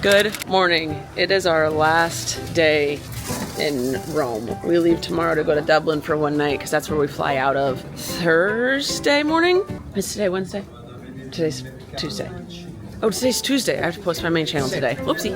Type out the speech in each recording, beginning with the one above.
Good morning. It is our last day in Rome. We leave tomorrow to go to Dublin for one night because that's where we fly out of Thursday morning. Is today Wednesday? Today's Tuesday. Oh, today's Tuesday. I have to post my main channel today. Whoopsie.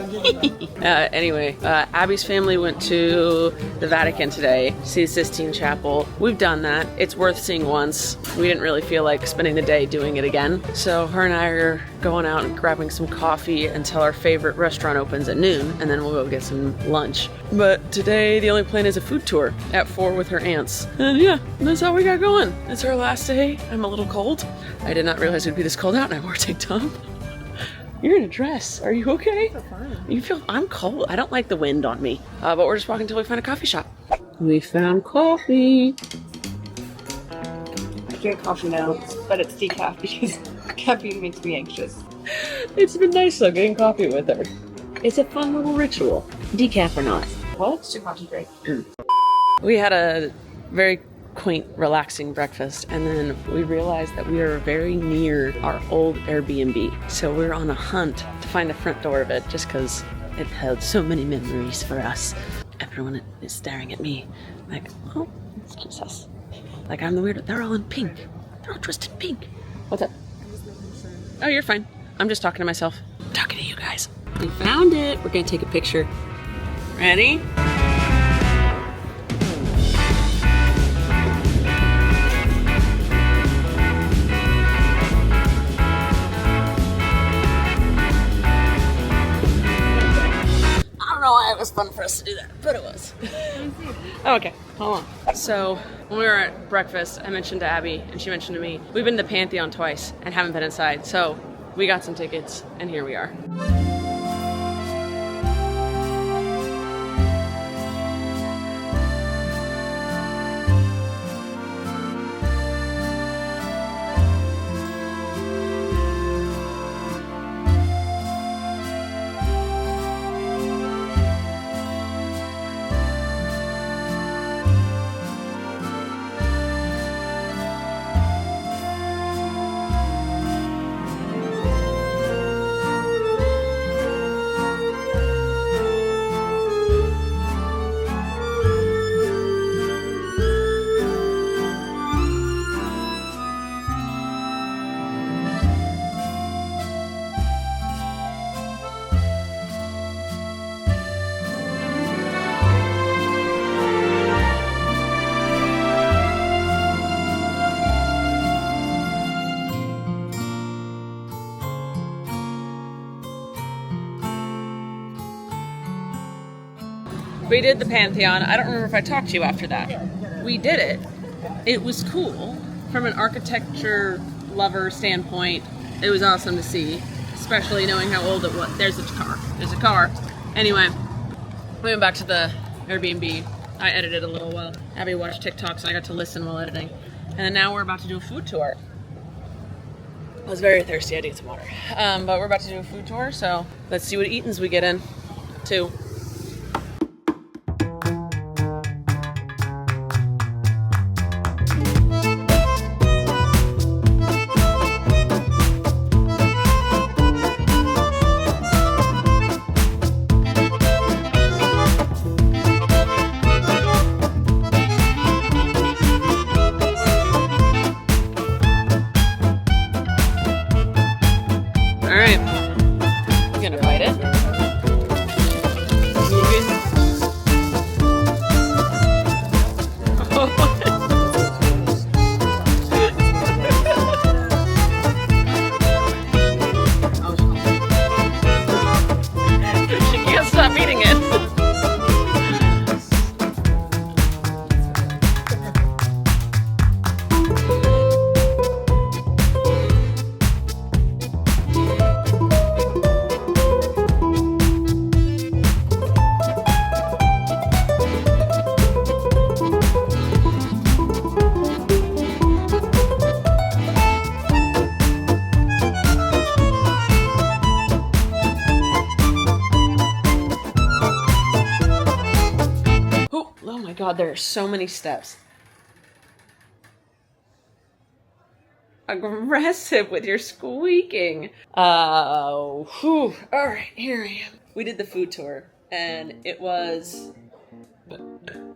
Anyway, Abby's family went to the Vatican today to see the Sistine Chapel. We've done that. It's worth seeing once. We didn't really feel like spending the day doing it again. So her and I are going out and grabbing some coffee until our favorite restaurant opens at noon, and then we'll go get some lunch. But today, the only plan is a food tour at 4 with her aunts. And yeah, that's all we got going. It's our last day. I'm a little cold. I did not realize it would be this cold out, and I wore a tank top. You're in a dress. Are you okay? I feel fine. You feel? I'm cold. I don't like the wind on me. But we're just walking until we find a coffee shop. We found coffee. I drink coffee now, but it's decaf because caffeine makes me anxious. It's been nice though, getting coffee with her. It's a fun little ritual. Decaf or not. What? It's too coffee break. We had a very quaint, relaxing breakfast, and then we realized that we are very near our old Airbnb. So we're on a hunt to find the front door of it, just because it held so many memories for us. Everyone is staring at me like, oh, excuse us. Like I'm the weirdo. They're all in pink. They're all dressed in pink. What's up? Oh, you're fine. I'm just talking to myself. I'm talking to you guys. We found it. We're gonna take a picture. Ready? It was fun for us to do that, but it was. Oh, okay, hold on. So when we were at breakfast, I mentioned to Abby, and she mentioned to me, we've been to Pantheon twice and haven't been inside. So we got some tickets, and here we are. We did the Pantheon. I don't remember if I talked to you after that. We did it. It was cool. From an architecture lover standpoint, it was awesome to see, especially knowing how old it was. There's a car. There's a car. Anyway, we went back to the Airbnb. I edited a little while. Abby watched TikToks and I got to listen while editing. And then now we're about to do a food tour. I was very thirsty. I need some water. But we're about to do a food tour, so let's see what eatins we get in, too. God, there are so many steps. aggressive with your squeaking. All right, here I am. We did the food tour, and it was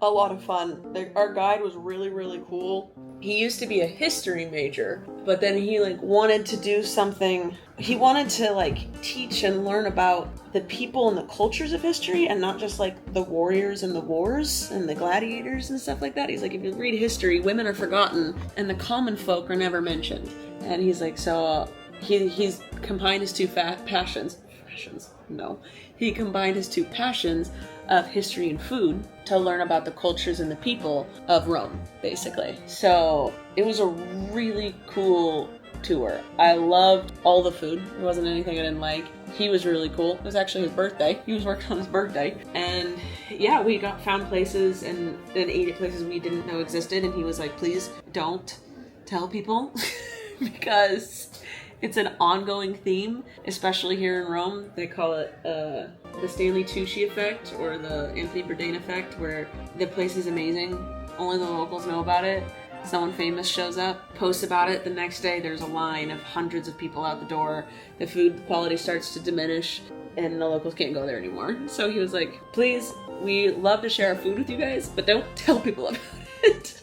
a lot of fun. Our guide was really, really cool. He used to be a history major, but then he wanted to do something. He wanted to teach and learn about the people and the cultures of history, and not just the warriors and the wars and the gladiators and stuff like that. He's like, if you read history, women are forgotten and the common folk are never mentioned. And he's like, so he's combined his two passions. No. He combined his two passions of history and food to learn about the cultures and the people of Rome, basically. So it was a really cool tour. I loved all the food. There wasn't anything I didn't like. He was really cool. It was actually his birthday. He was working on his birthday. And yeah, we found places and ate at places we didn't know existed. And he was like, please don't tell people because it's an ongoing theme, especially here in Rome. They call it the Stanley Tucci effect, or the Anthony Bourdain effect, where the place is amazing. Only the locals know about it. Someone famous shows up, posts about it. The next day, there's a line of hundreds of people out the door. The food quality starts to diminish, and the locals can't go there anymore. So he was like, please, we love to share our food with you guys, but don't tell people about it.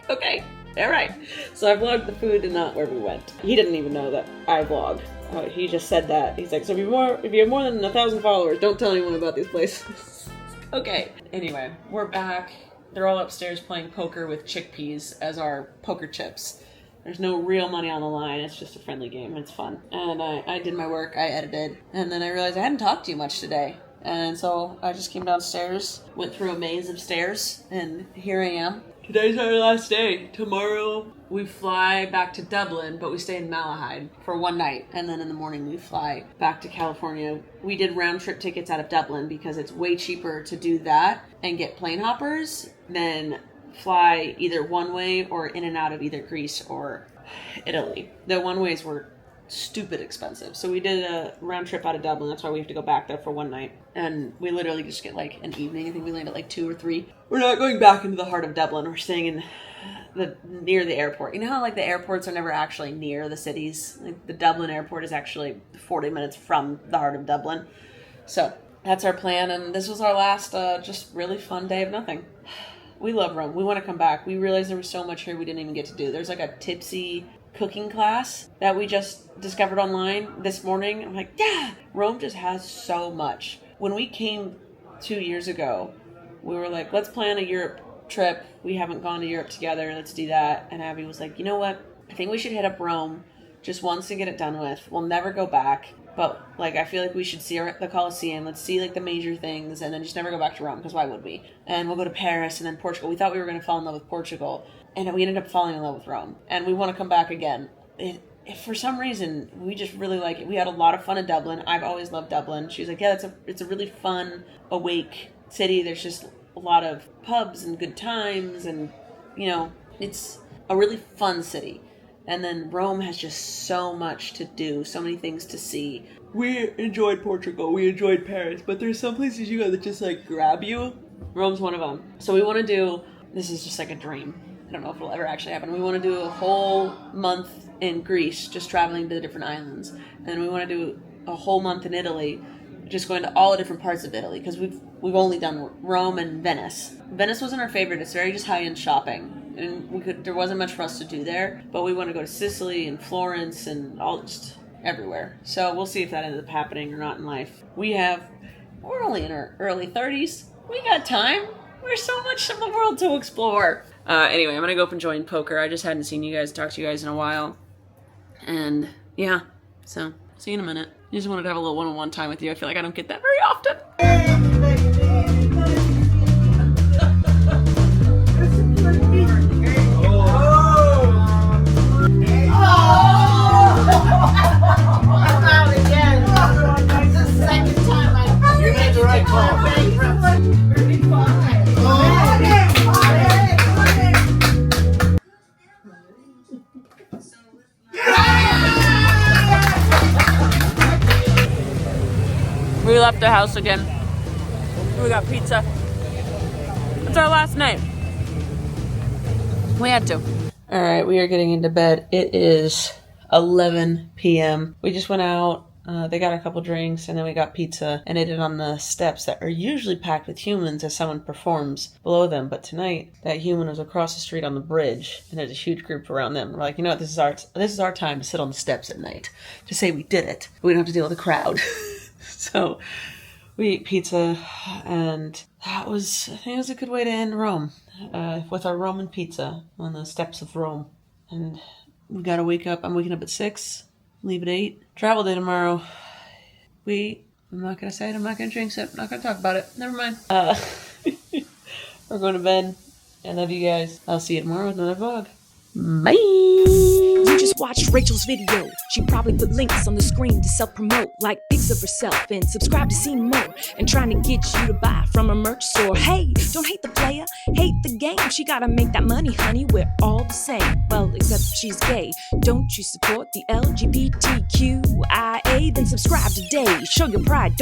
Okay. All right. So I vlogged the food and not where we went. He didn't even know that I vlog. He just said that. He's like, so if you have more than 1,000 followers, don't tell anyone about these places. Okay. Anyway, we're back. They're all upstairs playing poker with chickpeas as our poker chips. There's no real money on the line. It's just a friendly game. It's fun. And I did my work. I edited. And then I realized I hadn't talked to you much today. And so I just came downstairs, went through a maze of stairs, and here I am. Today's our last day. Tomorrow we fly back to Dublin, but we stay in Malahide for one night. And then in the morning we fly back to California. We did round trip tickets out of Dublin because it's way cheaper to do that and get plane hoppers than fly either one way or in and out of either Greece or Italy. The one ways were stupid expensive. So we did a round trip out of Dublin. That's why we have to go back there for one night. And we literally just get an evening. I think we land at 2 or 3. We're not going back into the heart of Dublin. We're staying in near the airport. You know how the airports are never actually near the cities? The Dublin airport is actually 40 minutes from the heart of Dublin. So that's our plan. And this was our last just really fun day of nothing. We love Rome. We want to come back. We realized there was so much here we didn't even get to do. There's a tipsy cooking class that we just discovered online this morning. I'm like, yeah, Rome just has so much. When we came 2 years ago, we were like, let's plan a Europe trip. We haven't gone to Europe together. Let's do that. And Abby was like, you know what? I think we should hit up Rome just once to get it done with. We'll never go back. But I feel like we should see the Colosseum. Let's see the major things and then just never go back to Rome, because why would we? And we'll go to Paris and then Portugal. We thought we were going to fall in love with Portugal. And we ended up falling in love with Rome. And we want to come back again. For some reason, we just really like it. We had a lot of fun in Dublin. I've always loved Dublin. She was like, yeah, it's a really fun, awake city. There's just a lot of pubs and good times. And, it's a really fun city. And then Rome has just so much to do, so many things to see. We enjoyed Portugal. We enjoyed Paris. But there's some places you go that just grab you. Rome's one of them. So we want to do, this is just a dream. I don't know if it'll ever actually happen. We want to do a whole month in Greece, just traveling to the different islands. And then we want to do a whole month in Italy, just going to all the different parts of Italy, because we've only done Rome and Venice. Venice wasn't our favorite. It's very just high-end shopping. And there wasn't much for us to do there. But we want to go to Sicily and Florence and all just everywhere. So we'll see if that ends up happening or not in life. We're only in our early 30s. We got time. There's so much of the world to explore. Anyway, I'm going to go up and join poker. I just hadn't seen you guys, talked to you guys in a while. And yeah, so see you in a minute. I just wanted to have a little one-on-one time with you. I feel like I don't get that very often. I'm out again. This is the second time I've made the right call. 35. We left the house again. We got pizza. It's our last night. We had to. All right, we are getting into bed. It is 11 p.m. We just went out. They got a couple drinks, and then we got pizza and ate it on the steps that are usually packed with humans as someone performs below them. But tonight, that human was across the street on the bridge, and there's a huge group around them. We're like, you know what? This is our time to sit on the steps at night to say we did it. We don't have to deal with the crowd. So we ate pizza, and I think it was a good way to end Rome with our Roman pizza on the steps of Rome. And we got to wake up. I'm waking up at 6. Leave at 8. Travel day tomorrow. I'm not going to say it. I'm not going to jinx it. I'm not going to talk about it. Never mind. We're going to bed. I love you guys. I'll see you tomorrow with another vlog. Bye. You just watched Rachel's video. She probably put links on the screen to self-promote, like pics of herself, and subscribe to see more, and trying to get you to buy from her merch store. Hey, don't hate the player, hate the game. She gotta make that money, honey. We're all the same. Well, except she's gay. Don't you support the LGBTQIA? Then subscribe today. Show your pride.